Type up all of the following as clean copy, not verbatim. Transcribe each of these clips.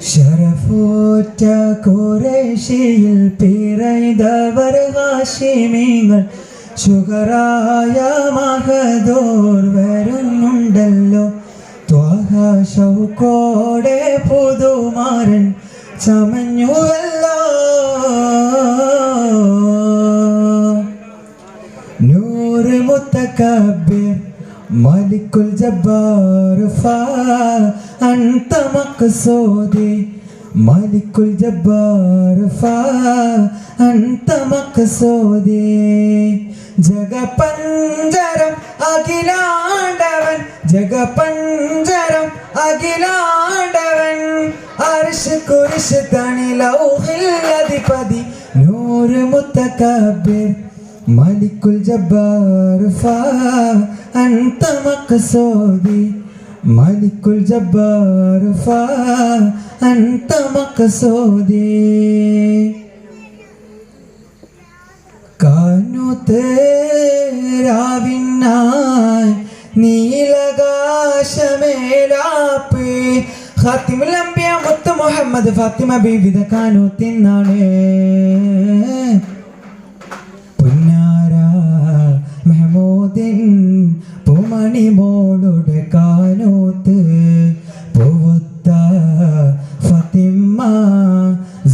ഷറഫൂറ്റ ഖുറൈശിയിൽ പിറന്നവർ ഹാഷിമികൾ ശുഹറായ മഹദൂർ വരുന്നുണ്ടല്ലോ. ത്വാഹ ശൗഖോടെ പുതുമാരൻ ചമഞ്ഞുവല്ലോ. നൂറ് മുത്തകബ്ബിർ മലിക്കുൽ ജബ്ബാർ അൻത മഖ്സൂദി മലിക്കുൽ ജബ്ബാർ അൻത മഖ്സൂദി. ജഗപഞ്ചരം അഖിലാണ്ടവൻ ജഗപഞ്ചരം അഖിലാണ്ടവൻ അർശ് കുരിശ് തണി ലൗഹിൽ അധിപതി നൂറ് മുത്തകബ്ബിർ മലിക്കുൽ ജബ്ബാർ അൻത മഖ്സൂദി മലിക്കുൽ ജബ്ബാർ അൻത മഖ്സൂദി. കാനൂത്തേരാവിനായി നീലകാശമേലാപ്പ് ഖാത്തിമുൽ അംബിയ മുത്ത് മുഹമ്മദ് ഫാത്തിമ ബീവി കാനൂത്തിനാണ്. പുന്നാര മെഹമൂദിൻ പൂമണി മോളുടെ കാനൂത്ത് പൂവുത്ത ഫാത്തിമ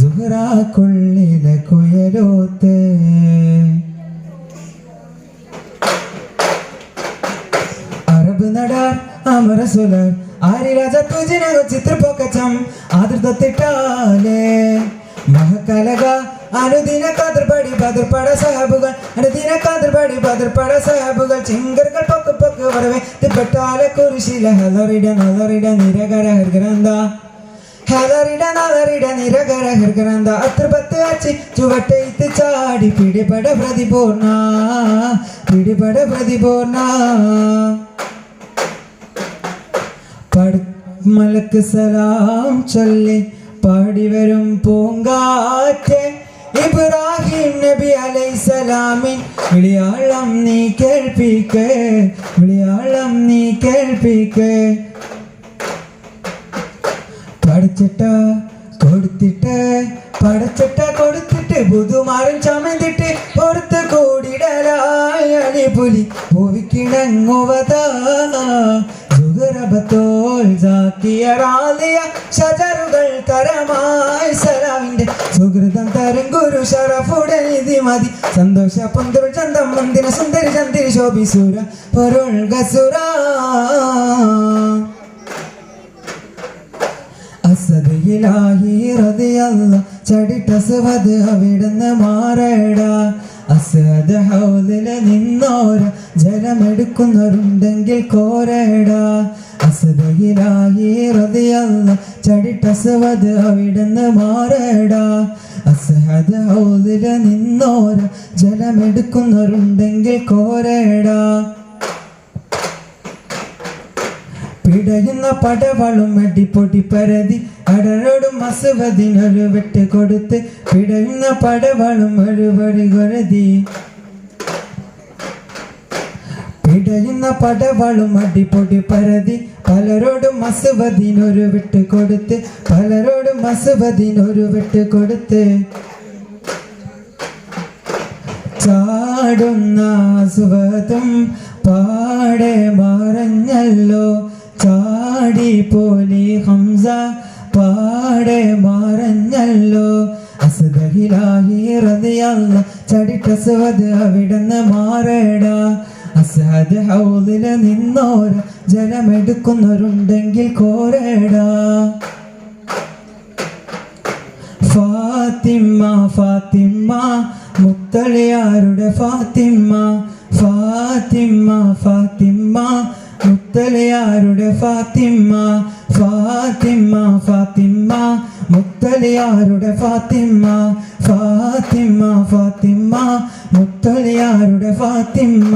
സുഹ്റാക്കുള്ളിലെ കുയലൂത്ത്. അറബ് നടാർ അമരസുലർ ആരിരാജ തുജിനക ചിത്രപ്പൊക്കച്ചം ആദൃതത്തിട്ടാലേ മഹകലക അനുദിന കതിർപടി ബദർപട സഹബുകൾ അനുദിന കതിർപടി ബദർപട സഹബുകൾ ചിങ്കർകൾ പൊക്ക് പൊക്ക് വരവേ തിപ്പെട്ടാലെ കുരിശില ഹലറിട നലറിട നിരകര ഹർഗ്രന്ഥ ഹലറിട നലറിട നിരകര ഹർഗ്രന്ഥ അത്രപത്ത് അച്ചി ചുവട്ടയിത്ത് ചാടി പിടിപട പ്രതിപൂർണ പിടിപട പ്രതിപൂർണ. മലക്ക് സലാം ചൊല്ലി പാടിവരും പൂങ്കാറ്റ് ഇബ്രാഹിം നബി അലൈഹിസ്സലാമിൻ വിളിയാളം നീ കേൾപ്പിക്കേ വിളിയാളം നീ കേൾപ്പിക്കേ. പടച്ചിട്ട കൊടുത്തിട്ട് പടച്ചിട്ട കൊടുത്തിട്ട് പുതുമാരൻ ചമന്നിട്ട് പുറത്ത് കൂടിടലായ പുലി ഭൂവിക്കിണങ്ങുവതാ സുഗരബത്തോൽ ജാക്കിയറാലിയ ഷജറുകൾ തരമായി സലാമിന്റെ സുഹൃതം തരും ഗുരു ഷറഫുടെ നിധി മതി സന്തോഷ പന്തുൾ ചന്തം മന്ദിര സുന്ദരി ചന്ദിരി ശോഭിസുര പൊരുൾ ഗസുര. അസദ് ഇലാഹി റളിയല്ലാഹ് ചടിട്ടസ്വദ് അവിടുന്ന് മാറേടാ. അസദ് ഹൗദില് നിന്നോര ജലമെടുക്കുന്നവരുണ്ടെങ്കിൽ കോരേടാ. അസദ് ഇലാഹി റളിയല്ലാഹ് ചടിട്ടസ്വദ് അവിടുന്ന് മാറേടാ. അസദ് ഹൗദില് നിന്നോര ജലമെടുക്കുന്നവരുണ്ടെങ്കിൽ കോരേടാ. പിടയുന്ന പടവളും അടിപ്പൊടി പരതി അടരോടും അസുവതിനൊരു വെട്ട് കൊടുത്ത് പിടയുന്ന പടവളും ഒരുപടി കൊരതി പിടയുന്ന പടവളും അടിപ്പൊടി പരതി പലരോടും അസുവതിനൊരു വെട്ട് കൊടുത്ത് പലരോടും അസുവതിനൊരു വെട്ട് കൊടുത്ത്. ചാടുന്ന അസുവതും പാടെ മറഞ്ഞല്ലോ ചാടി പോലി ഹംസ പാടെ മറഞ്ഞല്ലോ. അസദ് ഇലാഹി റളിയല്ലാഹ് ചടിട്ടസ്വദ് അവിടുന്ന് മാറേടാ. അസദ് ഹൗദില് നിന്നോര ജലമെടുക്കുന്നവരുണ്ടെങ്കിൽ കോരേടാ. ഫാത്തിമ ഫാത്തിമ മുത്തലിയാരുടെ ഫാത്തിമ ഫാത്തിമ ഫാത്തിമ മുത്തലിയാരുടെ ഫാത്തിമ ഫാത്തിമ ഫാത്തിമ മുത്തലിയാരുടെ ഫാത്തിമ ഫാത്തിമ ഫാത്തിമ മുത്തലിയാരുടെ ഫാത്തിമ.